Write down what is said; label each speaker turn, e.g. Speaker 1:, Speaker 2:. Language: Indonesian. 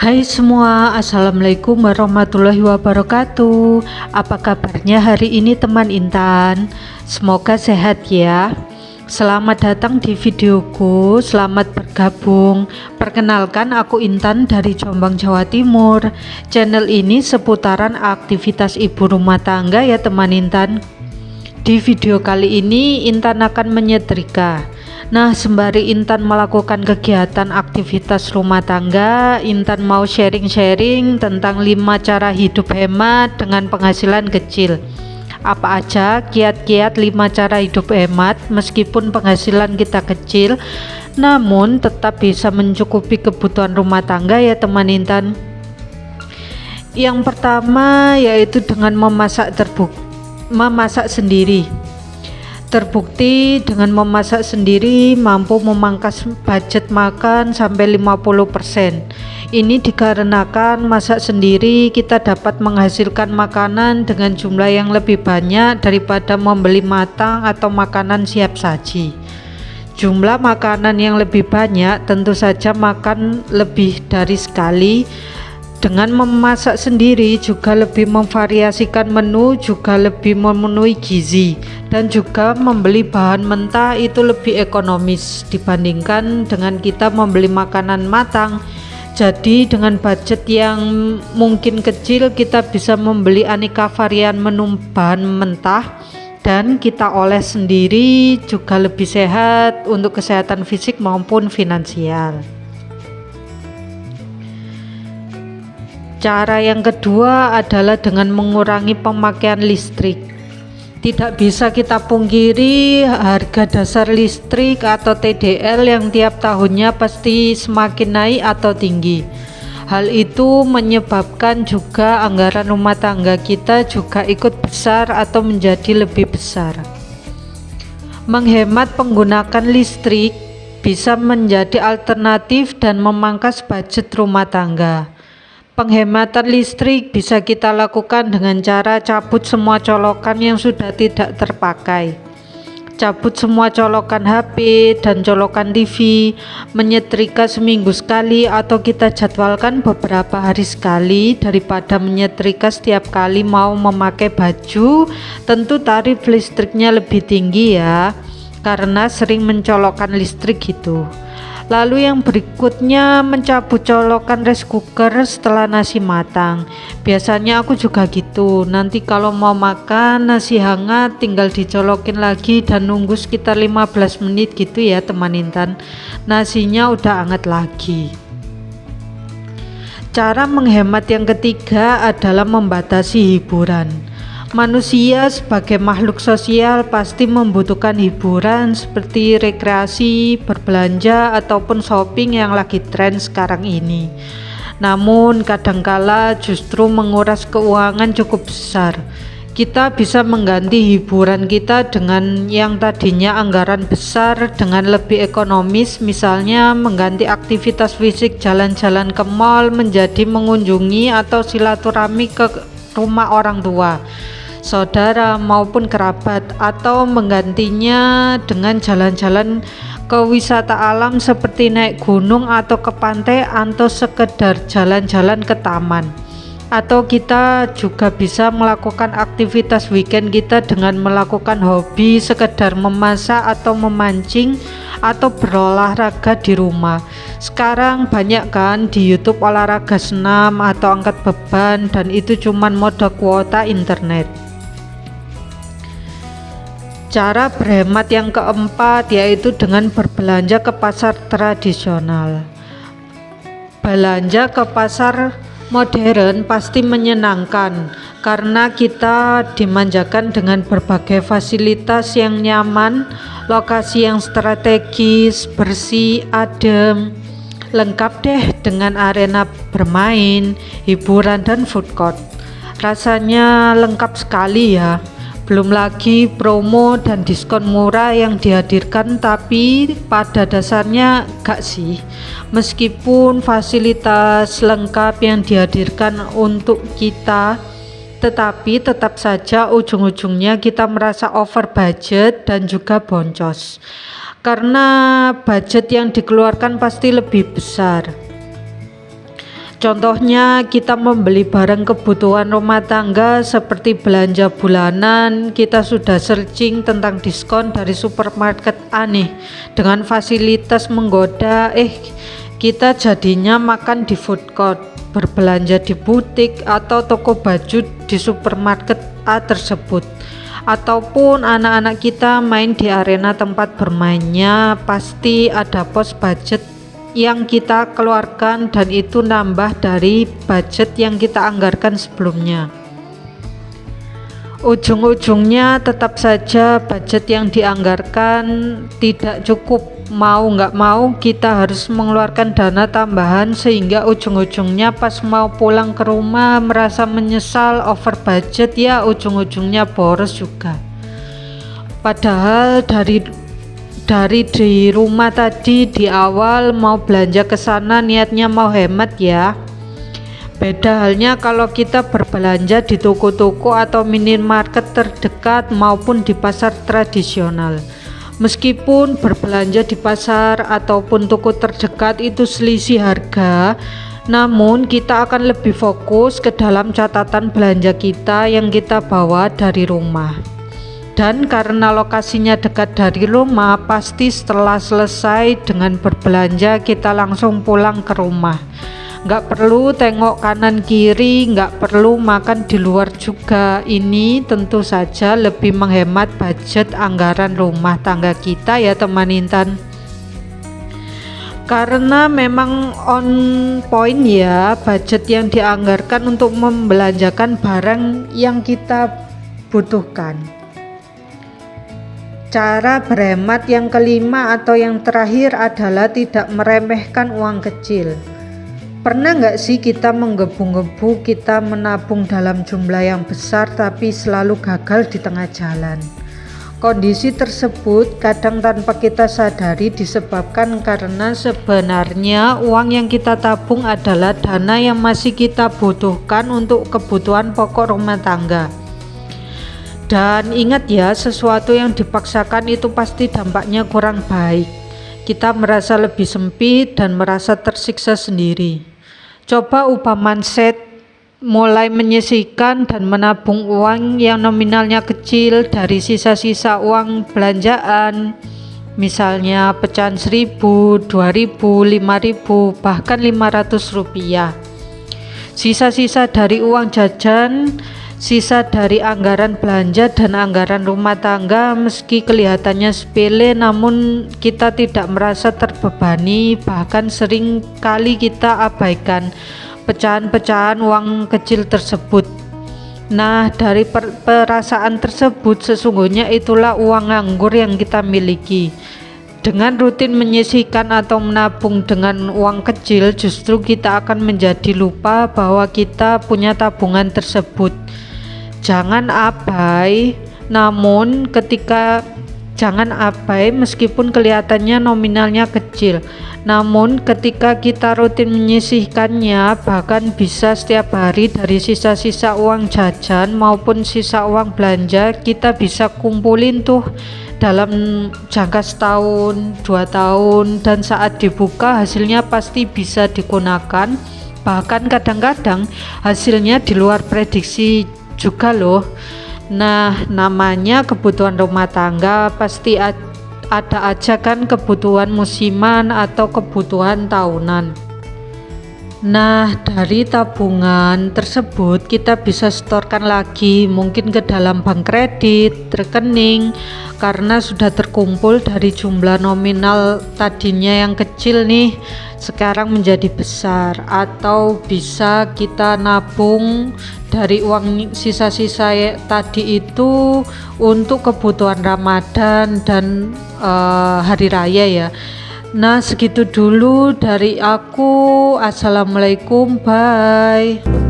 Speaker 1: Hai semua, Assalamualaikum warahmatullahi wabarakatuh. Apa kabarnya hari ini teman Intan? Semoga sehat ya. Selamat datang di videoku, selamat bergabung. Perkenalkan, aku Intan dari Jombang, Jawa Timur. Channel ini seputaran aktivitas ibu rumah tangga ya teman Intan. Di video kali ini Intan akan menyetrika. Nah, sembari Intan melakukan kegiatan aktivitas rumah tangga, Intan mau sharing-sharing tentang 5 cara hidup hemat dengan penghasilan kecil. Apa aja kiat-kiat 5 cara hidup hemat meskipun penghasilan kita kecil, namun tetap bisa mencukupi kebutuhan rumah tangga ya teman Intan. Yang pertama yaitu dengan memasak sendiri. Terbukti dengan memasak sendiri mampu memangkas budget makan sampai 50%. Ini dikarenakan masak sendiri kita dapat menghasilkan makanan dengan jumlah yang lebih banyak daripada membeli matang atau makanan siap saji. Jumlah makanan yang lebih banyak tentu saja makan lebih dari sekali. Dengan memasak sendiri juga lebih memvariasikan menu, juga lebih memenuhi gizi, dan juga membeli bahan mentah itu lebih ekonomis dibandingkan dengan kita membeli makanan matang. Jadi dengan budget yang mungkin kecil kita bisa membeli aneka varian menu bahan mentah dan kita oles sendiri, juga lebih sehat untuk kesehatan fisik maupun finansial. Cara yang kedua adalah dengan mengurangi pemakaian listrik. Tidak bisa kita pungkiri harga dasar listrik atau TDL yang tiap tahunnya pasti semakin naik atau tinggi. Hal itu menyebabkan juga anggaran rumah tangga kita juga ikut besar atau menjadi lebih besar. Menghemat penggunaan listrik bisa menjadi alternatif dan memangkas budget rumah tangga. Penghematan listrik bisa kita lakukan dengan cara cabut semua colokan yang sudah tidak terpakai, cabut semua colokan HP dan colokan TV, menyetrika seminggu sekali atau kita jadwalkan beberapa hari sekali daripada menyetrika setiap kali mau memakai baju. Tentu tarif listriknya lebih tinggi ya, karena sering mencolokkan listrik gitu. Lalu yang berikutnya mencabut colokan rice cooker setelah nasi matang. Biasanya aku juga gitu, nanti kalau mau makan nasi hangat tinggal dicolokin lagi dan nunggu sekitar 15 menit gitu ya teman Intan, nasinya udah hangat lagi. Cara menghemat yang ketiga adalah membatasi hiburan. Manusia sebagai makhluk sosial pasti membutuhkan hiburan seperti rekreasi, berbelanja, ataupun shopping yang lagi tren sekarang ini. Namun kadangkala justru menguras keuangan cukup besar. Kita bisa mengganti hiburan kita dengan yang tadinya anggaran besar dengan lebih ekonomis, misalnya mengganti aktivitas fisik jalan-jalan ke mall menjadi mengunjungi atau silaturahmi ke rumah orang tua, saudara maupun kerabat, atau menggantinya dengan jalan-jalan ke wisata alam seperti naik gunung atau ke pantai atau sekedar jalan-jalan ke taman. Atau kita juga bisa melakukan aktivitas weekend kita dengan melakukan hobi sekedar memasak atau memancing atau berolahraga di rumah. Sekarang banyak kan di YouTube olahraga senam atau angkat beban, dan itu cuman mode kuota internet. Cara berhemat yang keempat yaitu dengan berbelanja ke pasar tradisional. Belanja ke pasar modern pasti menyenangkan karena kita dimanjakan dengan berbagai fasilitas yang nyaman, lokasi yang strategis, bersih, adem, lengkap deh dengan arena bermain, hiburan, dan food court. Rasanya lengkap sekali ya. Belum lagi promo dan diskon murah yang dihadirkan, tapi pada dasarnya gak sih. Meskipun fasilitas lengkap yang dihadirkan untuk kita, tetapi tetap saja ujung-ujungnya kita merasa over budget dan juga boncos. Karena budget yang dikeluarkan pasti lebih besar. Contohnya kita membeli barang kebutuhan rumah tangga seperti belanja bulanan, kita sudah searching tentang diskon dari supermarket aneh dengan fasilitas menggoda, kita jadinya makan di food court, berbelanja di butik atau toko baju di supermarket A tersebut. Ataupun anak-anak kita main di arena tempat bermainnya, pasti ada pos budget yang kita keluarkan dan itu nambah dari budget yang kita anggarkan sebelumnya. Ujung-ujungnya tetap saja budget yang dianggarkan tidak cukup, mau nggak mau kita harus mengeluarkan dana tambahan sehingga ujung-ujungnya pas mau pulang ke rumah merasa menyesal over budget, ya ujung-ujungnya boros juga. Padahal dari di rumah tadi di awal mau belanja ke sana niatnya mau hemat ya. Beda halnya kalau kita berbelanja di toko-toko atau minimarket terdekat maupun di pasar tradisional. Meskipun berbelanja di pasar ataupun toko terdekat itu selisih harga, namun kita akan lebih fokus ke dalam catatan belanja kita yang kita bawa dari rumah. Dan karena lokasinya dekat dari rumah, pasti setelah selesai dengan berbelanja kita langsung pulang ke rumah. Nggak perlu tengok kanan kiri, nggak perlu makan di luar juga. Ini tentu saja lebih menghemat budget anggaran rumah tangga kita ya teman Intan. Karena memang on point ya budget yang dianggarkan untuk membelanjakan barang yang kita butuhkan. Cara berhemat yang kelima atau yang terakhir adalah tidak meremehkan uang kecil. Pernah nggak sih kita menggebu-gebu, kita menabung dalam jumlah yang besar tapi selalu gagal di tengah jalan? Kondisi tersebut kadang tanpa kita sadari disebabkan karena sebenarnya uang yang kita tabung adalah dana yang masih kita butuhkan untuk kebutuhan pokok rumah tangga. Dan ingat ya, sesuatu yang dipaksakan itu pasti dampaknya kurang baik. Kita merasa lebih sempit dan merasa tersiksa sendiri. Coba ubah mindset, mulai menyisihkan dan menabung uang yang nominalnya kecil dari sisa-sisa uang belanjaan. Misalnya pecahan 1.000, 2.000, 5.000, bahkan 500 rupiah. Sisa-sisa dari uang jajan, sisa dari anggaran belanja dan anggaran rumah tangga, meski kelihatannya sepele namun kita tidak merasa terbebani, bahkan sering kali kita abaikan pecahan-pecahan uang kecil tersebut. Nah, dari perasaan tersebut sesungguhnya itulah uang nganggur yang kita miliki. Dengan rutin menyisihkan atau menabung dengan uang kecil, justru kita akan menjadi lupa bahwa kita punya tabungan tersebut. Jangan abai, meskipun kelihatannya nominalnya kecil. Namun ketika kita rutin menyisihkannya, bahkan bisa setiap hari dari sisa-sisa uang jajan maupun sisa uang belanja, kita bisa kumpulin tuh dalam jangka setahun, 2 tahun, dan saat dibuka hasilnya pasti bisa digunakan. Bahkan kadang-kadang hasilnya di luar prediksi juga loh. Nah, namanya kebutuhan rumah tangga, pasti ada aja kan kebutuhan musiman atau kebutuhan tahunan. Nah, dari tabungan tersebut kita bisa setorkan lagi, mungkin ke dalam bank kredit, rekening, karena sudah terkumpul dari jumlah nominal tadinya yang kecil nih, sekarang menjadi besar. Atau bisa kita nabung dari uang sisa-sisa tadi itu untuk kebutuhan Ramadan dan hari raya ya. Nah, segitu dulu dari aku. Assalamualaikum, bye.